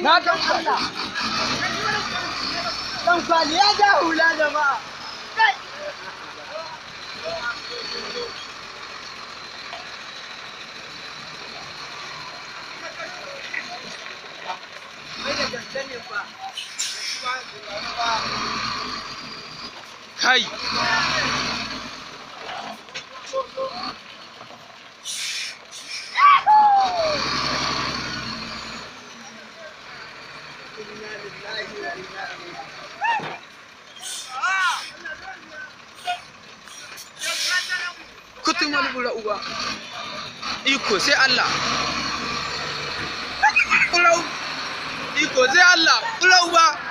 Na dan Allah. Dan kwali ya ga hula jama'a. Kai. Kutun wani bura uba. Iko sai Allah. Iko sai Allah. Bura uba.